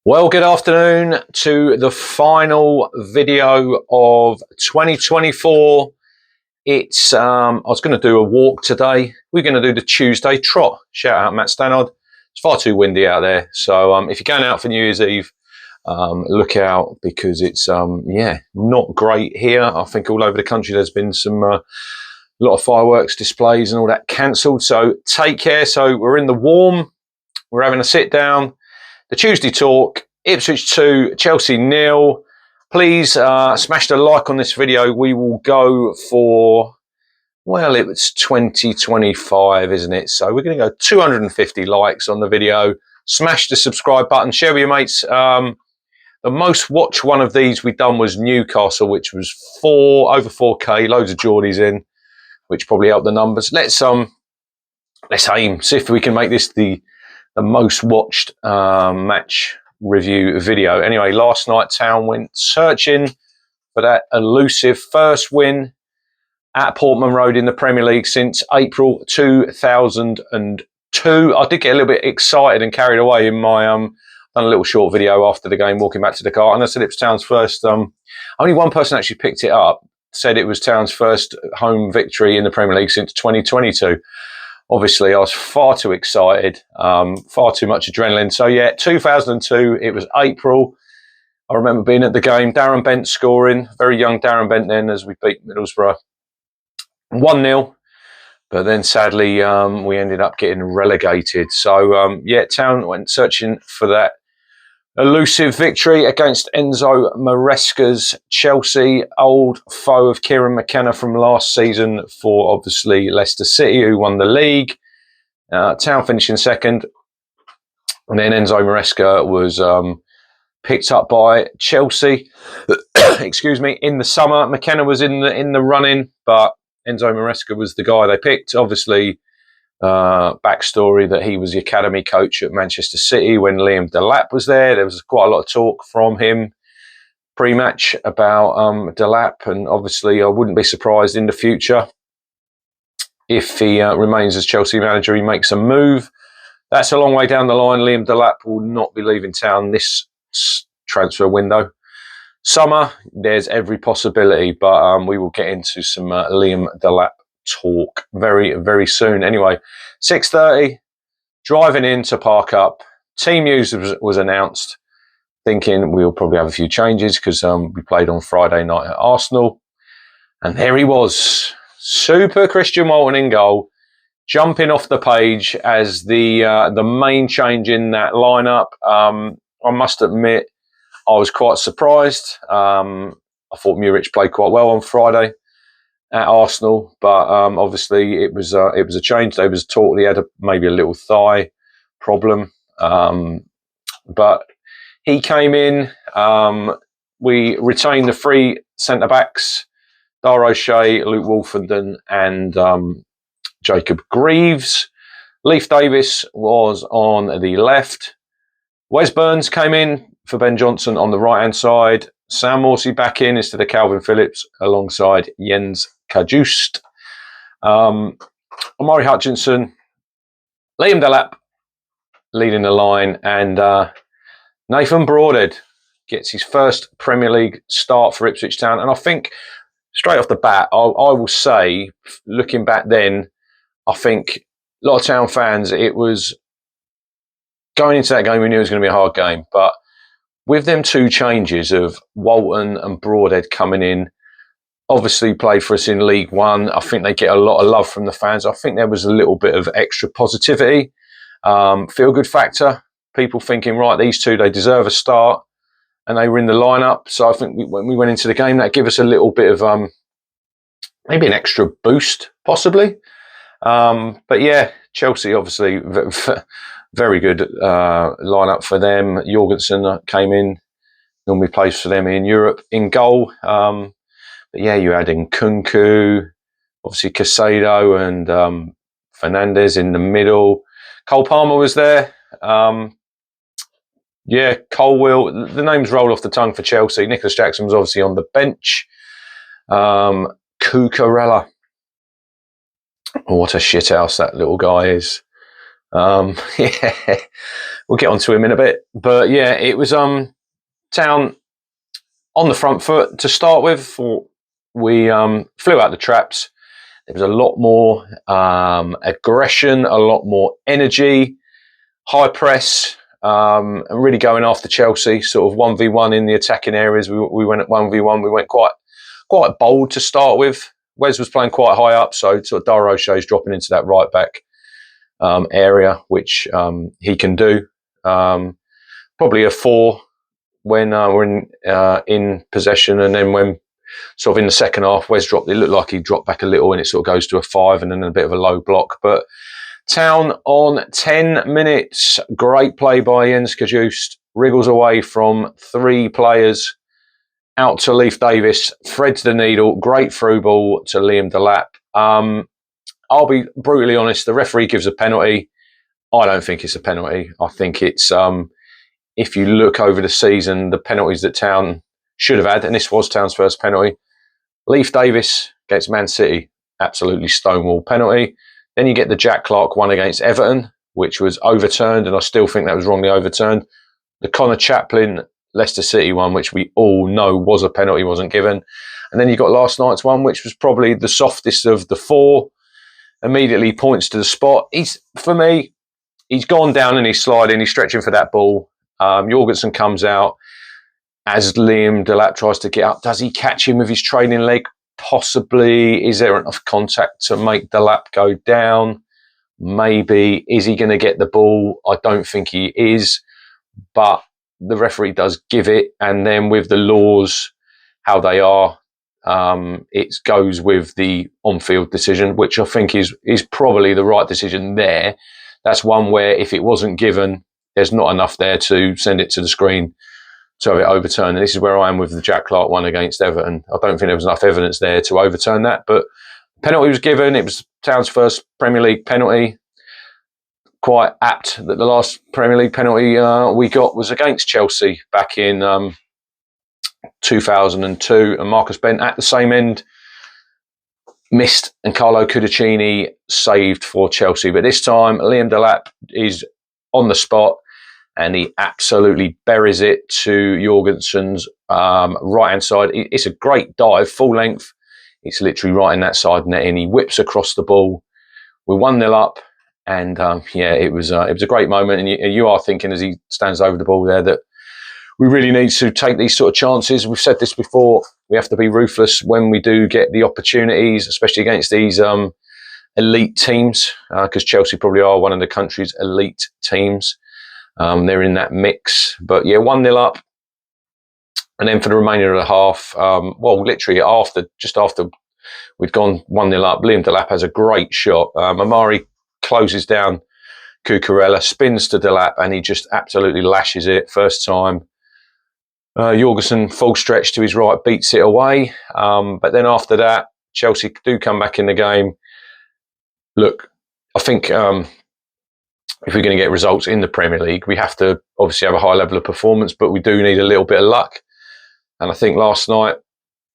Well, good afternoon to the final video of 2024. I was going to do a walk today. We're going to do the Tuesday trot. Shout out Matt Stannard. It's far too windy out there. So if you're going out for New Year's Eve, look out because it's, not great here. I think all over the country there's been some a lot of fireworks displays and all that cancelled. So take care. So we're in the warm. We're having a sit down. The Tuesday talk, Ipswich 2, Chelsea 0. Please smash the like on this video. We will go for, well, it was 2025, isn't it? So we're going to go 250 likes on the video. Smash the subscribe button. Share with your mates. The most watched one of these we've done was Newcastle, which was over 4K, loads of Geordies in, which probably helped the numbers. Let's aim, see if we can make this the most watched match review video. Anyway, last night Town went searching for that elusive first win at Portman Road in the Premier League since April 2002. I did get a little bit excited and carried away in my done a little short video after the game, walking back to the car, and I said it was Town's first. Only one person actually picked it up, said it was Town's first home victory in the Premier League since 2022. Obviously, I was far too excited, far too much adrenaline. So, yeah, 2002, it was April. I remember being at the game, Darren Bent scoring, very young Darren Bent then, as we beat Middlesbrough 1-0. But then, sadly, we ended up getting relegated. So, Town went searching for that elusive victory against Enzo Maresca's Chelsea, old foe of Kieran McKenna from last season for obviously Leicester City, who won the league. Town finishing second. And then Enzo Maresca was picked up by Chelsea, excuse me, in the summer. McKenna was in the running, but Enzo Maresca was the guy they picked. Obviously, backstory that he was the academy coach at Manchester City when Liam Delap was there. There was quite a lot of talk from him pre-match about Delap, and obviously I wouldn't be surprised in the future if he remains as Chelsea manager, he makes a move. That's a long way down the line. Liam Delap will not be leaving Town this transfer window. Summer, there's every possibility, but we will get into some Liam Delap talk very, very soon. Anyway, 6:30, driving in to park up. Team news was announced, thinking we'll probably have a few changes because we played on Friday night at Arsenal. And there he was, Super Christian Walton in goal, jumping off the page as the main change in that lineup. I must admit, I was quite surprised. I thought Muric played quite well on Friday at Arsenal, but obviously it was a change. There was talk he had maybe a little thigh problem, but he came in. We retained the three centre backs: Dar O'Shea, Luke Wolfenden, and Jacob Greaves. Leif Davis was on the left. Wes Burns came in for Ben Johnson on the right hand side. Sam Morsey back in instead of Calvin Phillips alongside Jens Kajust. Omari Hutchinson, Liam Delap leading the line, and Nathan Broadhead gets his first Premier League start for Ipswich Town. And I think straight off the bat, I will say, looking back then, I think a lot of Town fans, it was going into that game, we knew it was going to be a hard game, but with them two changes of Walton and Broadhead coming in, obviously played for us in League One. I think they get a lot of love from the fans. I think there was a little bit of extra positivity, feel-good factor. People thinking, right, these two, they deserve a start, and they were in the lineup. So I think when we went into the game, that gave us a little bit of maybe an extra boost, possibly. But yeah, Chelsea obviously very good lineup for them. Jorgensen came in, normally plays for them in Europe, in goal. But yeah, you add in Kunku, obviously Casado and Fernandez in the middle. Cole Palmer was there. Colwill. The names roll off the tongue for Chelsea. Nicholas Jackson was obviously on the bench. Cucurella. Oh, what a shithouse that little guy is. we'll get onto him in a bit. But yeah, it was Town on the front foot to start with. We flew out the traps. There was a lot more aggression, a lot more energy, high press, and really going after Chelsea, sort of 1v1 in the attacking areas. We went at 1v1. We went quite bold to start with. Wes was playing quite high up, so sort of Dara O'Shea's dropping into that right back area, which he can do. Probably a 4 when we're in possession, and then when sort of in the second half, Wes dropped. It looked like he dropped back a little, and it sort of goes to a 5, and then a bit of a low block. But Town on 10 minutes, great play by Jens Kajust, wriggles away from 3 players out to Leif Davis, threads the needle, great through ball to Liam Delap. I'll be brutally honest, the referee gives a penalty. I don't think it's a penalty. I think it's, if you look over the season, the penalties that Town should have had, and this was Town's first penalty. Leif Davis against Man City, absolutely stonewall penalty. Then you get the Jack Clark one against Everton, which was overturned, and I still think that was wrongly overturned. The Connor Chaplin Leicester City one, which we all know was a penalty, wasn't given. And then you got last night's one, which was probably the softest of the 4. Immediately points to the spot. For me, he's gone down and he's sliding, he's stretching for that ball. Jorgensen comes out as Liam Delap tries to get up. Does he catch him with his trailing leg? Possibly. Is there enough contact to make Delap go down? Maybe. Is he going to get the ball? I don't think he is. But the referee does give it. And then with the laws, how they are, it goes with the on-field decision, which I think is probably the right decision there. That's one where if it wasn't given, there's not enough there to send it to the screen to have it overturned. And this is where I am with the Jack Clark one against Everton. I don't think there was enough evidence there to overturn that, but penalty was given. It was Town's first Premier League penalty. Quite apt that the last Premier League penalty we got was against Chelsea back in 2002, and Marcus Bent at the same end missed, and Carlo Cudicini saved for Chelsea. But this time, Liam Delap is on the spot, and he absolutely buries it to Jorgensen's right-hand side. It's a great dive, full length. It's literally right in that side net, and he whips across the ball. We're 1-0 up, and it was a great moment. And you are thinking as he stands over the ball there that we really need to take these sort of chances. We've said this before. We have to be ruthless when we do get the opportunities, especially against these elite teams, because Chelsea probably are one of the country's elite teams. They're in that mix. But yeah, 1-0 up. And then for the remainder of the half, literally just after we'd gone 1-0 up, Liam Delap has a great shot. Amari closes down Cucurella, spins to Delap, and he just absolutely lashes it first time. Jorgensen, full stretch to his right, beats it away. But then after that, Chelsea do come back in the game. Look, I think if we're going to get results in the Premier League, we have to obviously have a high level of performance, but we do need a little bit of luck. And I think last night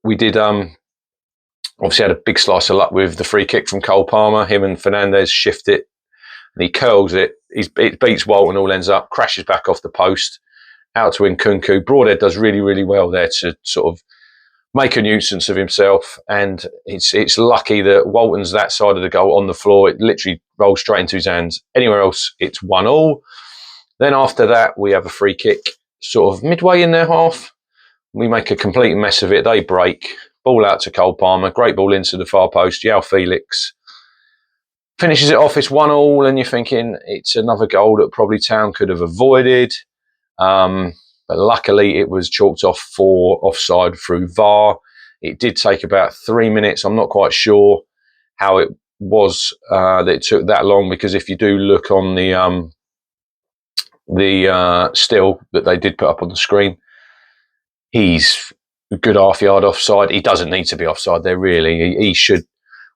we did obviously had a big slice of luck with the free kick from Cole Palmer. Him and Fernandez shift it, and he curls it. It beats Walton, all ends up, crashes back off the post, out to Nkunku. Broadhead does really, really well there to sort of make a nuisance of himself. And it's lucky that Walton's that side of the goal on the floor. It literally rolls straight into his hands. Anywhere else, it's 1-1. Then after that, we have a free kick sort of midway in their half. We make a complete mess of it. They break. Ball out to Cole Palmer. Great ball into the far post. João Felix finishes it off. It's 1-1, and you're thinking it's another goal that probably Town could have avoided. But luckily, it was chalked off for offside through VAR. It did take about 3 minutes. I'm not quite sure how it was that it took that long, because if you do look on the still that they did put up on the screen, he's a good half yard offside. He doesn't need to be offside there, really. He should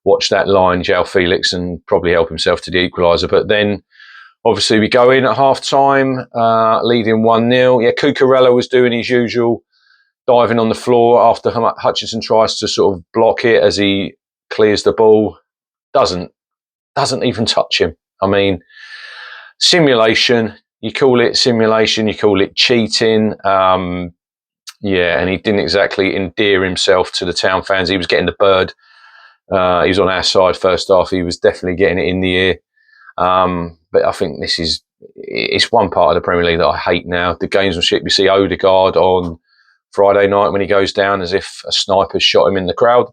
watch that line, João Felix, and probably help himself to the equaliser. But then, obviously, we go in at half-time, leading 1-0. Yeah, Cucurella was doing his usual, diving on the floor after Hutchinson tries to sort of block it as he clears the ball. Doesn't even touch him. I mean, simulation. You call it simulation, you call it cheating. Yeah, and he didn't exactly endear himself to the Town fans. He was getting the bird. He was on our side first half. He was definitely getting it in the ear. But I think it's one part of the Premier League that I hate now. The gamesmanship. You see Odegaard on Friday night when he goes down as if a sniper shot him in the crowd.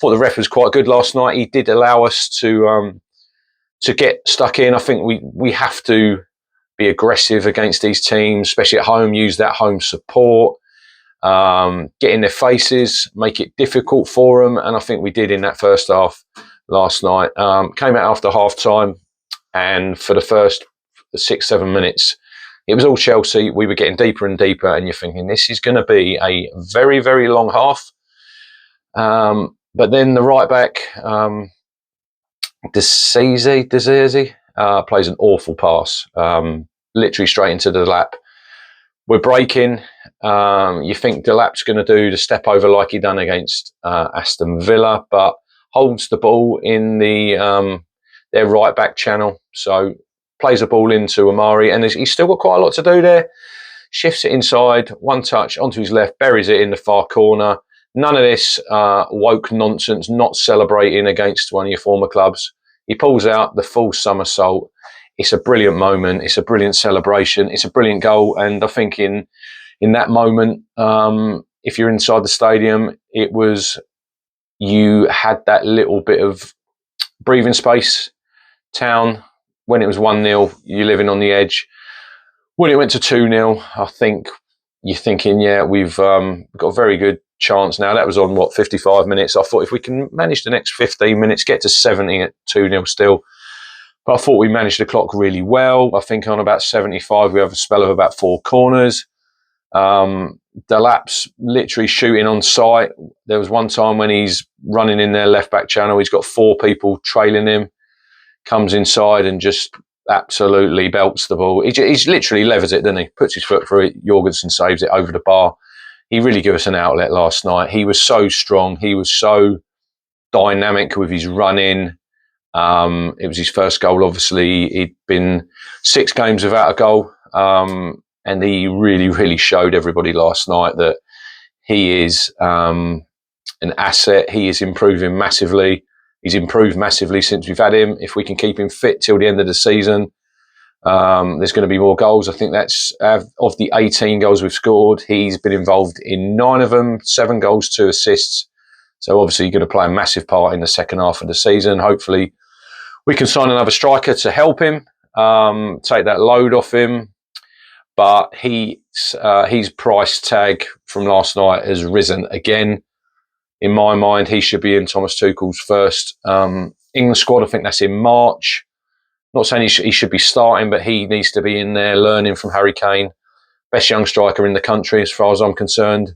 Thought the ref was quite good last night. He did allow us to get stuck in. I think we have to be aggressive against these teams, especially at home. Use that home support. Get in their faces, make it difficult for them, and I think we did in that first half last night. Came out after half time, and for the first 6-7 minutes, it was all Chelsea. We were getting deeper and deeper, and you're thinking this is going to be a very, very long half. But then the right back, Desiree, plays an awful pass, literally straight into the lap. We're breaking. You think Delap's going to do the step over like he done against Aston Villa, but holds the ball in their right back channel. So plays the ball into Amari, and he's still got quite a lot to do there. Shifts it inside, one touch onto his left, buries it in the far corner. None of this woke nonsense, not celebrating against one of your former clubs. He pulls out the full somersault. It's a brilliant moment. It's a brilliant celebration. It's a brilliant goal. And I think in that moment, if you're inside the stadium, you had that little bit of breathing space. Town, when it was 1-0, you're living on the edge. When it went to 2-0, I think you're thinking, yeah, we've got a very good chance now. That was on, 55 minutes. I thought if we can manage the next 15 minutes, get to 70 at 2-0 still. But I thought we managed the clock really well. I think on about 75, we have a spell of about 4 corners. Delap's literally shooting on sight. There was one time when he's running in their left-back channel. He's got 4 people trailing him. Comes inside and just absolutely belts the ball. He's literally levers it, doesn't he? Puts his foot through it. Jorgensen saves it over the bar. He really gave us an outlet last night. He was so strong. He was so dynamic with his running. It was his first goal, obviously. He'd been 6 games without a goal. And he really, really showed everybody last night that he is an asset. He is improving massively. He's improved massively since we've had him. If we can keep him fit till the end of the season, there's going to be more goals. I think that's of the 18 goals we've scored, he's been involved in 9 of them, 7 goals, 2 assists. So obviously going to play a massive part in the second half of the season. Hopefully we can sign another striker to help him, take that load off him. But his price tag from last night has risen again. In my mind, he should be in Thomas Tuchel's first England squad. I think that's in March. Not saying he should be starting, but he needs to be in there learning from Harry Kane. Best young striker in the country, as far as I'm concerned.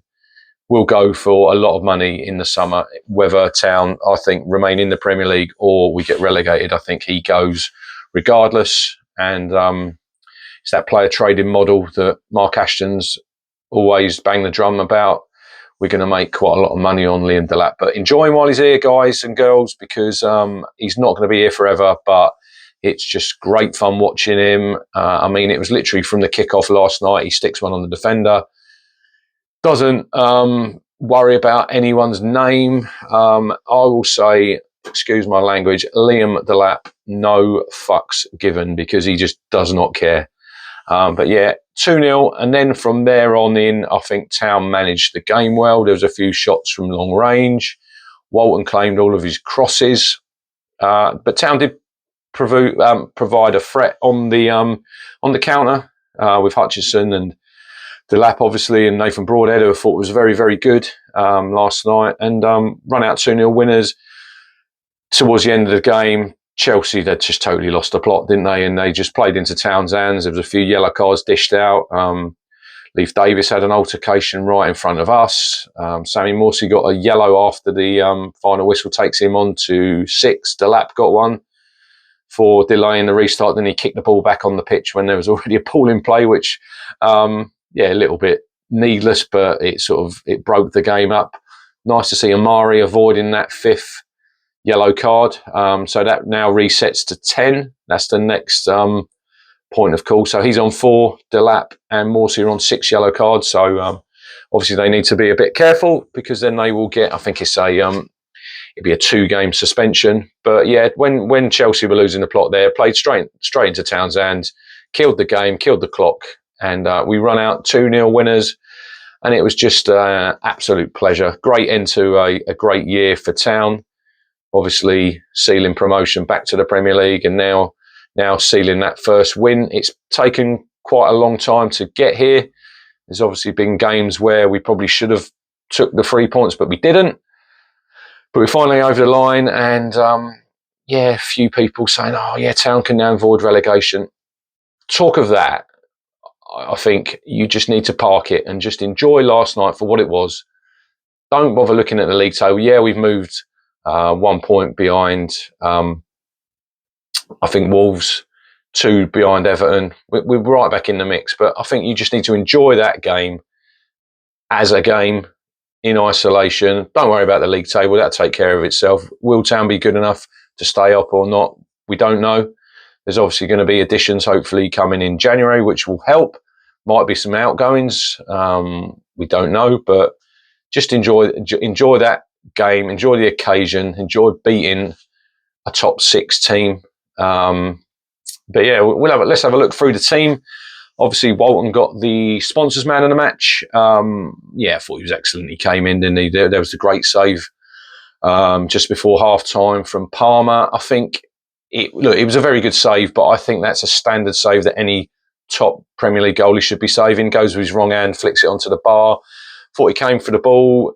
Will go for a lot of money in the summer. Whether Town, I think, remain in the Premier League or we get relegated, I think he goes regardless. And it's that player trading model that Mark Ashton's always banged the drum about. We're going to make quite a lot of money on Liam Delap. But enjoy him while he's here, guys and girls, because he's not going to be here forever. But it's just great fun watching him. I mean, it was literally from the kickoff last night. He sticks one on the defender. Doesn't worry about anyone's name. I will say, excuse my language, Liam Delap, no fucks given, because he just does not care. But yeah, 2-0. And then from there on in, I think Town managed the game well. There was a few shots from long range. Walton claimed all of his crosses. But Town did provide a threat on the counter with Hutchison and Delap, obviously, and Nathan Broadhead, who I thought was very, very good last night. And run out 2-0 winners. Towards the end of the game, Chelsea, they'd just totally lost the plot, didn't they? And they just played into Town's hands. There was a few yellow cards dished out. Leif Davis had an altercation right in front of us. Sammy Morsey got a yellow after the final whistle takes him on to 6. Delap got one for delaying the restart. Then he kicked the ball back on the pitch when there was already a ball in play, which, a little bit needless, but it broke the game up. Nice to see Amari avoiding that 5th yellow card. So that now resets to 10. That's the next point of call. So he's on 4, Delap and Morsey are on 6 yellow cards. So obviously they need to be a bit careful, because then they will get, I think it's it'd be a 2-game suspension. But yeah, when Chelsea were losing the plot there, played straight into Town's hands, killed the game, killed the clock, and we run out 2-0 winners. And it was just absolute pleasure. Great end to a great year for Town. Obviously sealing promotion back to the Premier League, and now sealing that first win. It's taken quite a long time to get here. There's obviously been games where we probably should have took the 3 points, but we didn't. But we're finally over the line, and a few people saying, "Oh yeah, Town can now avoid relegation." Talk of that. I think you just need to park it and just enjoy last night for what it was. Don't bother looking at the league table. Yeah, we've moved 1 point behind. I think Wolves, 2 behind Everton. We're right back in the mix, but I think you just need to enjoy that game as a game in isolation. Don't worry about the league table. That'll take care of itself. Will Town be good enough to stay up or not? We don't know. There's obviously going to be additions, hopefully, coming in January, which will help. Might be some outgoings. We don't know, but just enjoy that game, enjoy the occasion, enjoy beating a top 6 team. But yeah, let's have a look through the team. Obviously, Walton got the sponsors man of the match. I thought he was excellent. He came in, didn't he? There was a great save just before half time from Palmer. I think it was a very good save, but I think that's a standard save that any top Premier League goalie should be saving. Goes with his wrong hand, flicks it onto the bar. Thought he came for the ball,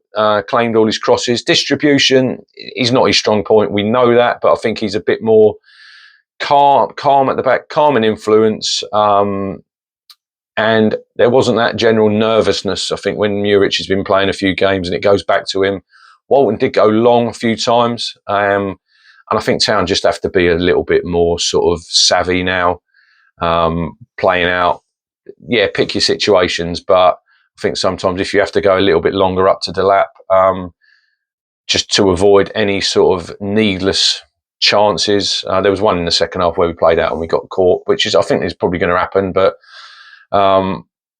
claimed all his crosses. Distribution is not his strong point. We know that, but I think he's a bit more calm at the back, calm in influence. And there wasn't that general nervousness, I think, when Muric has been playing a few games, and it goes back to him. Walton did go long a few times. And I think Town just have to be a little bit more sort of savvy now, playing out. Yeah, pick your situations, but I think sometimes if you have to go a little bit longer up to Delap, just to avoid any sort of needless chances. There was one in the second half where we played out and we got caught, which I think is probably going to happen. But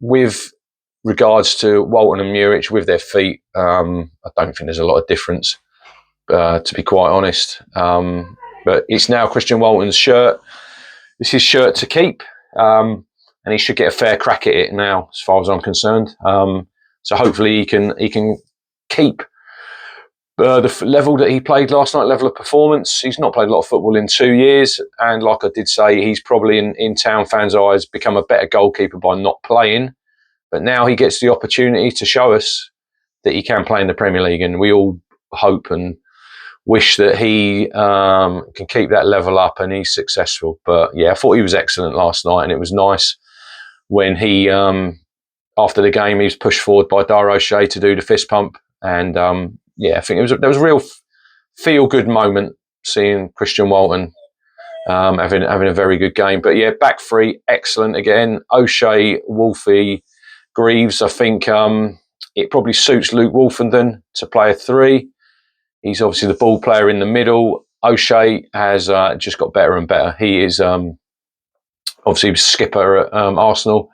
with regards to Walton and Muric with their feet, I don't think there's a lot of difference, to be quite honest. But it's now Christian Walton's shirt. It's his shirt to keep. And he should get a fair crack at it now, as far as I'm concerned. So hopefully he can keep the level that he played last night, level of performance. He's not played a lot of football in 2 years, and like I did say, he's probably in Town fans' eyes become a better goalkeeper by not playing. But now he gets the opportunity to show us that he can play in the Premier League, and we all hope and wish that he can keep that level up and he's successful. But yeah, I thought he was excellent last night, and it was nice when he, after the game, he was pushed forward by Dar O'Shea to do the fist pump. And I think there was a real feel-good moment seeing Christian Walton having a very good game. But yeah, back three, excellent again. O'Shea, Wolfie, Greaves. I think it probably suits Luke Wolfenden to play a 3. He's obviously the ball player in the middle. O'Shea has just got better and better. He is obviously skipper at Arsenal.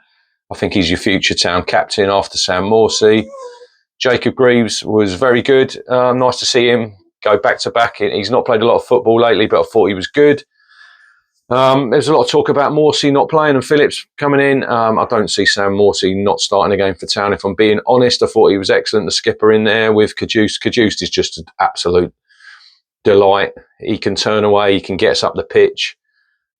I think he's your future Town captain after Sam Morsey. Jacob Greaves was very good. Nice to see him go back to back. He's not played a lot of football lately, but I thought he was good. There's a lot of talk about Morsey not playing and Phillips coming in. I don't see Sam Morsey not starting a game for Town, if I'm being honest. I thought he was excellent, the skipper in there with Cajuste. Cajuste is just an absolute delight. He can turn away, he can get us up the pitch,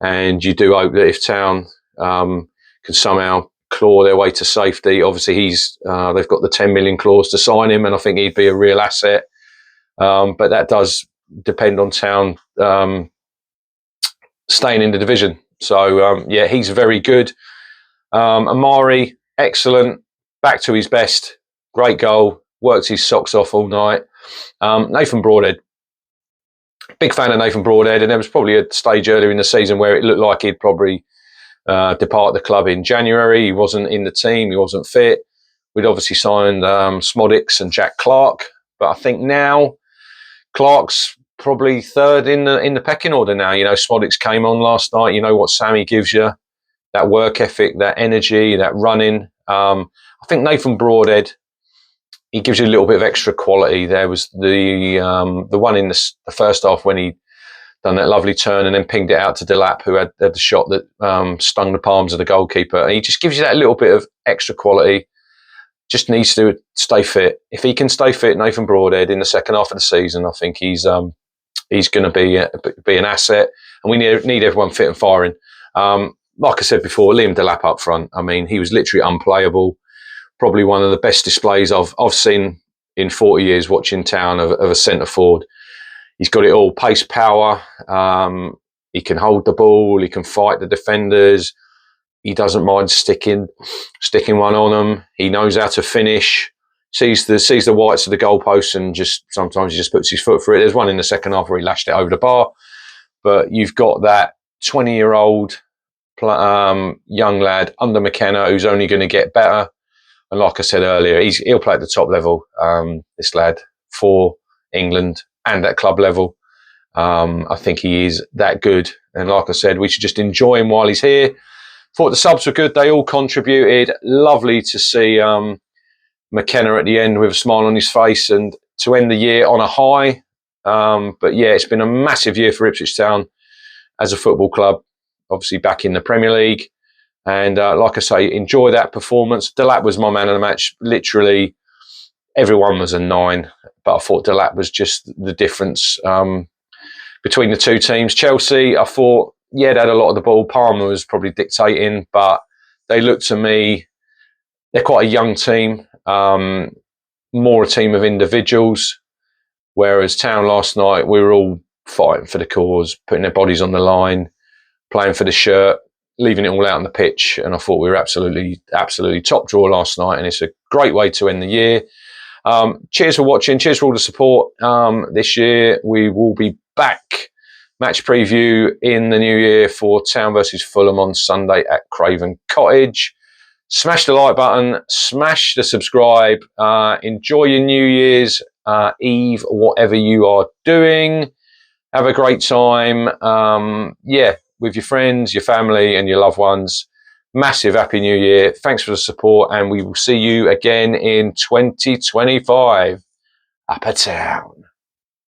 and you do hope that if Town can somehow claw their way to safety, obviously they've got the 10 million clause to sign him, and I think he'd be a real asset. But that does depend on Town staying in the division. So, he's very good. Amari, excellent. Back to his best. Great goal. Worked his socks off all night. Nathan Broadhead. Big fan of Nathan Broadhead. And there was probably a stage earlier in the season where it looked like he'd probably depart the club in January. He wasn't in the team. He wasn't fit. We'd obviously signed Smodix and Jack Clark. But I think now Clark's probably third in the pecking order now. You know, Smodix came on last night. You know what Sammy gives you. that work ethic, that energy, that running. I think Nathan Broadhead, he gives you a little bit of extra quality. There was the one in the first half when he done that lovely turn and then pinged it out to Delap, who had the shot that stung the palms of the goalkeeper. And he just gives you that little bit of extra quality. Just needs to stay fit. If he can stay fit, Nathan Broadhead, in the second half of the season, I think he's going to be an asset. And we need everyone fit and firing. Like I said before, Liam Delap up front. I mean, he was literally unplayable. Probably one of the best displays I've seen in 40 years watching Town of a centre forward. He's got it all: pace, power. He can hold the ball. He can fight the defenders. He doesn't mind sticking one on them. He knows how to finish. Sees the whites of the goalposts and just sometimes he just puts his foot through it. There's one in the second half where he lashed it over the bar. But you've got that 20-year-old young lad under McKenna who's only going to get better. And like I said earlier, he'll play at the top level. This lad for England and at club level. I think he is that good. And like I said, we should just enjoy him while he's here. Thought the subs were good. They all contributed. Lovely to see McKenna at the end with a smile on his face and to end the year on a high. But yeah, it's been a massive year for Ipswich Town as a football club. Obviously back in the Premier League. And like I say, enjoy that performance. Delap was my man of the match. Literally, everyone was a 9. But I thought Delap was just the difference between the two teams. Chelsea, I thought, yeah, they had a lot of the ball. Palmer was probably dictating. But they look to me, they're quite a young team. More a team of individuals. Whereas Town last night, we were all fighting for the cause, putting their bodies on the line, playing for the shirt, leaving it all out on the pitch. And I thought we were absolutely top draw last night. And it's a great way to end the year. Cheers for watching. Cheers for all the support. This year we will be back. Match preview in the new year for Town versus Fulham on Sunday at Craven Cottage. Smash the like button. Smash the subscribe. Enjoy your New Year's Eve, whatever you are doing. Have a great time. With your friends, your family, and your loved ones. Massive Happy New Year. Thanks for the support, and we will see you again in 2025. Upper Town.